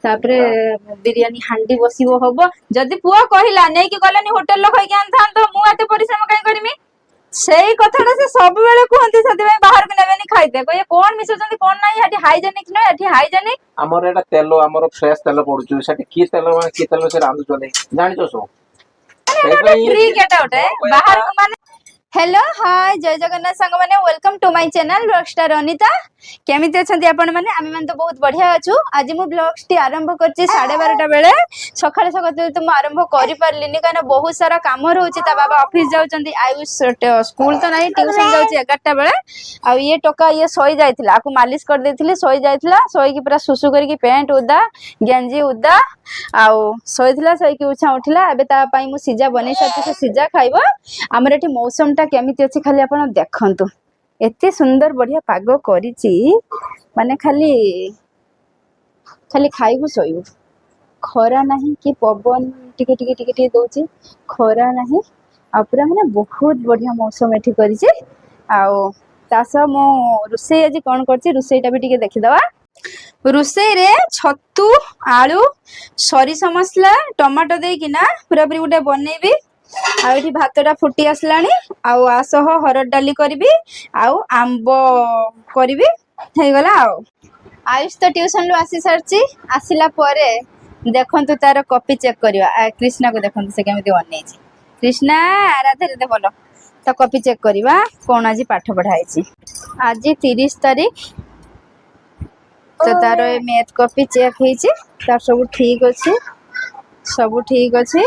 तापरे बिरियानी हांडी बसिबो हबो जदी पुआ कहिला नै कि गलनी होटल लो खाइ के आन थान तो मु आते परिश्रम काई करमी सेही कथाटा से सब बेले कहंती सती बाहर को नेबेनी खाइते कोई कोन मिसुचंती कोन नाही हटी हाइजेनिक न हटी हाइजेनिक हमर एटा तेलो हमर फ्रेश तेलो पडुछु सेठी की तेलो माने की तेलो से रांधु चले जानि तो सो फ्री गेट आउट है बाहर को माने हेलो हाय जय जगन्नाथ संग माने welcome to my channel rockstar Anita केमिति अछंती आपण माने आमी मन तो बहुत बढ़िया अछु आज मु ब्लॉग्स टी आरंभ करछि 12:30 बेले सखाले सखाले तो मु आरंभ करि परलिनी काना बहुत सारा काम रहउछि ता बाबा ऑफिस जाउचंती आयुष स्कूल तो नाही ट्यूशन जाउछि 11टा बेले आ ये टोका ये सोई जाइथिला आकु मालिश कर देथिले सोई जाइथिला सोई की पूरा सुसु करके पैंट उदा गेंजी उदा आउ सोइथिला सोई की उछा उठिला एबे ता पई मु सिजा बनै सती से सिजा खाइबो हमर एठी मौसम टा केमिति अछि खाली आपण देखंतु एते सुंदर बढ़िया पाग करिछि माने खाली खाली खाइबु सोइबु खरा नाही कि पवन टिके टिके टिके टिके दोछि खरा नाही आ पूरा माने बहुत बढ़िया मौसम एठी करिछि आउ तासा मो रुसै आज कोन करछि रुसैटा भी टिके देखि दवा रुसै रे छत्तू आलू सरिस मसला टमाटो दे कि ना पूरा पूरी गुटे बनेबी आउठी भातटा फुटी आसलानी आउ आसह हरड डाली करबी आउ आंबो करबी हे गला आउ आयुष तो ट्यूशन लो आसी सरची आसिला परे देखंतु तार कॉपी चेक करबा कृष्णा को देखंतु से केमिति बनै छी कृष्णा राधे राधे बोलो तो कॉपी चेक करबा कोन आज पाठ पढाई छी आज 30 तारीख तो तार मैथ कॉपी चेक हेची तार सब ठीक अछि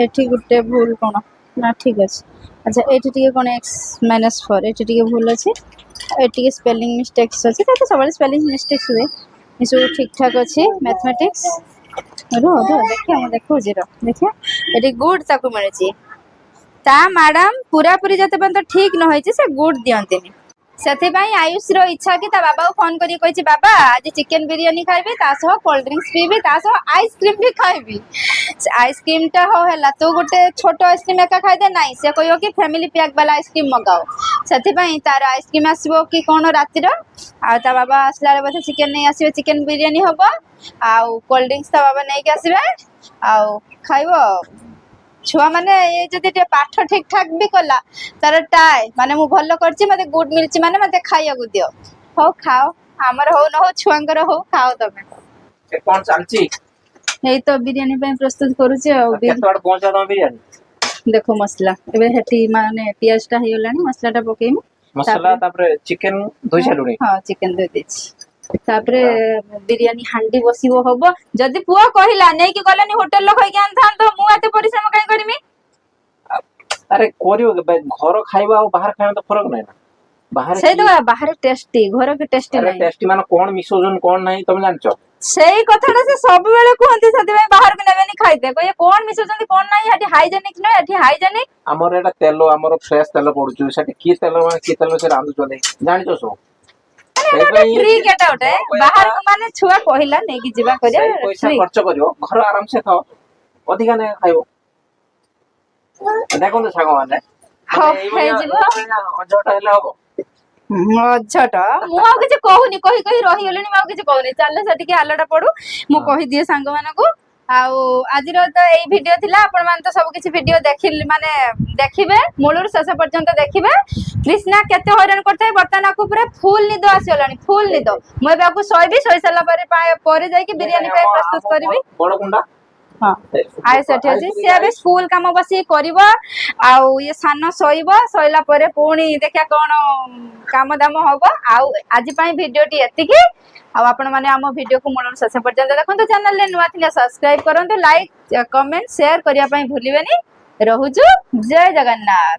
एठी गुटे भूल कोन ना ठीक अछि अच्छा एठी टिके कोन x - 4 एठी टिके भूल अछि एठी के स्पेलिंग मिस्टेक्स अछि त सबले स्पेलिंग मिस्टेक्स हुए इसो ठीक ठाक अछि मैथमेटिक्स रो देखिए हम देखो जीरो देखिए एठी गुड ताकू मिले छी ता मैडम पूरा पूरी जते बंत ठीक न होई छी से गुड दियंतिनी सेथे भाई आयुष रो इच्छा कि ता बाबा को फोन करी कहै छी बाबा आज चिकन बिरयानी खाइबे ता सह कोल्ड ड्रिंक्स पीबे ता सह आइसक्रीम भी खाइबे आइसक्रीम टा हो हैला तो गुटे छोटो आइसक्रीम एका खाइ दे नाही से कहियो कि फैमिली पैक वाला आइसक्रीम मगाओ सेथे भाई तार आइसक्रीम आसीबो कि कोन राती रो आ ता बाबा आसला रे बथे चिकन नै आसीबे चिकन बिरयानी होबो आ कोल्ड ड्रिंक्स ता बाबा नै के आसीबे आ खाइबो छुआ माने ये जदि टे पाठ ठीक ठाक भी कला तार टाय माने मु भलो करछि मते गुड मिलछि माने मते खाइया गु दियो हो खाओ हमर हो न हो छुआंगर हो खाओ तमे ए कोन चालछि एई तो बिरयानी पे प्रस्तुत करूछि आ केतवाड पहुंचा दो बिरयानी देखो मसला एबे हेटी माने पियाज टा हे गेलानी मसला टा पकेइमु मसला तापरे चिकन धोइ छलुनी हां चिकन दे देछि तापरे बिरयानी हांडी बसिबो हबो जदी पुआ कहिला नै कि गलनी होटल लो खाइ के आन थान तो मु आते परिश्रम काई करमी अरे कोरियो घर खाइबा और बाहर खाइबा तो फरक नै ना बाहर से तो बाहर टेस्टी घर के टेस्टी नै टेस्टी माने कोन मिसोजन कोन नै तुम जानछो सेही कथाटा से सब बेले कहंती सती बाहर को नेबेनी खाइते कोई कोन मिसुचंती कोन नाही हटी हाइजेनिक न हटी हाइजेनिक हमर एटा तेलो हमर फ्रेश तेलो पडुछु सेठी की तेलो माने की तेलो से रांधु चले जानि तो सो फ्री गेट आउट है बाहर को माने छुआ कहिला नै कि जीवा करिया पैसा खर्च करियो घर आराम से खाओ अधिका नै खाइबो देखो तो सागो माने हो हे जीवा अजोटा हेला हो अझटा मु आ किछ कहूनी कहि कहि रहि गेलेनी मु किछ कहूनी चल सेठी के आलोटा पडू मु कहि दिए सांग मानको आउ आज रो तो एई वीडियो थिला आपण मान तो सब किछ वीडियो देखिल माने देखिबे मूलर शेष पर्यंत देखिबे कृष्णा केते हैरान करथाय बर्तन को पूरा फुल निद आसीलानी फुल निद मु बाकू सोइबी सोइ सला परे जाई कि बिरयानी पे प्रस्तुत करबी बड़ कुंडा हां आइ सेठी अछि से अबे स्कूल काम बसी करबो आउ ये सानो सोइबो सोइला परे पुणी देखा कोन काम दाम होबो आउ आज पई वीडियो टी एतिकी आ आपण माने हम वीडियो को मूल शेष पर्यंत देखंतु चैनल ले नुवा थिले सब्सक्राइब करंतु लाइक कमेंट शेयर करिया पई भूलिबेनी रहूजु जय जगन्नाथ।